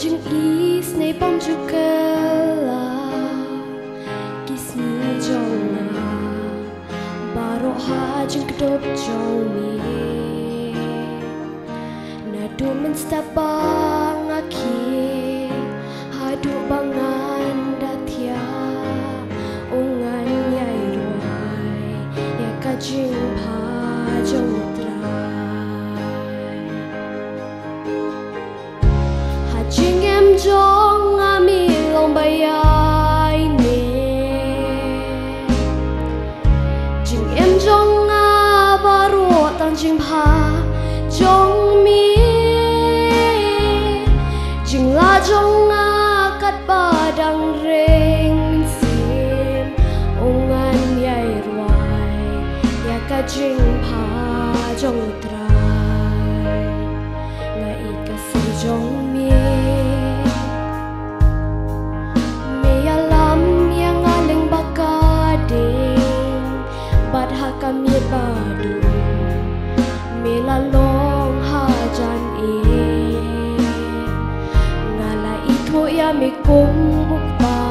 Jeng is nei pom jukela kismi jonga baro ha jeng kedop jomi nadu men stabang aki hadu bangan datia ungan yai ruai ya kajing pa jong Jing em jong ami long bayai ne Jing em jong a baro tan jing pa jong mi Jing la jong a kat padang reng sim ongan yai ruai ya ka jing pa jong trai ngai ka si jong kami badu melalong hajan ngala itu ya mikum mukba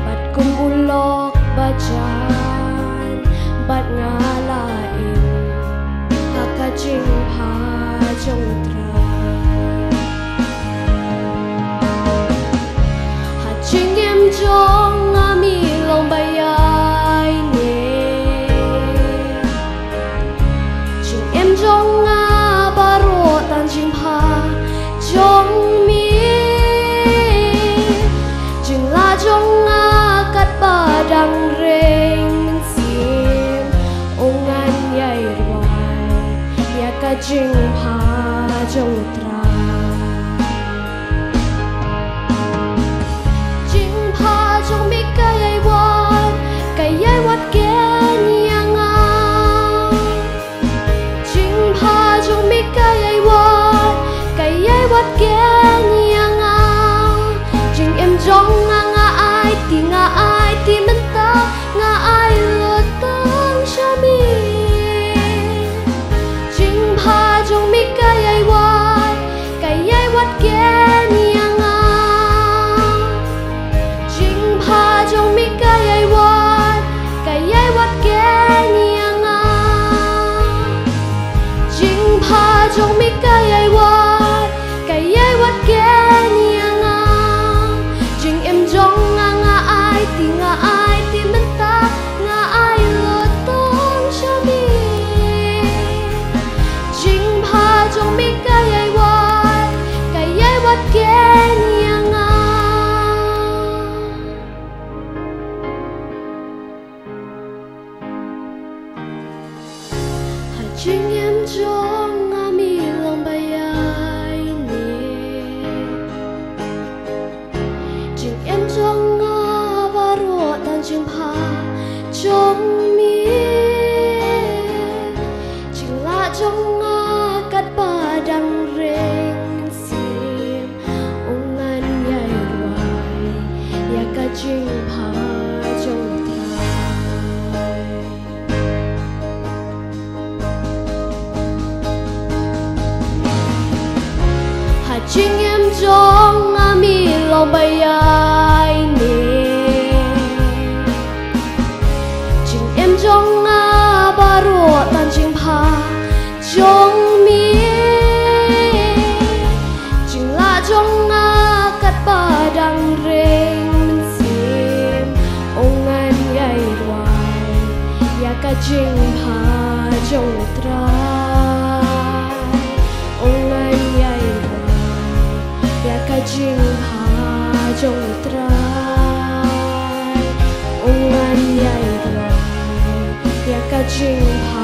bat kum ulok bajan bat ngalain hakajing hajong tra hajing em jong ngami long bayai jong a baro tan jing pa jong mi jing la jong a kat padang reng sim ongan yai ruai ya ka jing pa jong tra jing pa jong mi ka yai wat ke Jing em jong nga ai ti menta nga ai lo tang shami Jing pa jong mi kayai wat ke nianga Jing pa jong mi kayai wat ke nianga Jing pa jong mi kayai wat ke nianga Jing em jong nga ai ti menta nga ai lo tong shami Jing pa jong mi kayai wat ke nianga Jing em jong ami long bayai em jong a baro tan jing pa jong mi jing la jong a kat padang reng sim ongan yai ruai ya ka jing pa jong trai ha jing em jong a mi lo bayai Jing em jong a baro tan jing pa jong mi Jing la jong a kat padang reng sim ongan yai ruai ya ka jing pa jong trai ongan yai ruai ya ka jing pa jong trai ongan yai ruai ya ka jing pa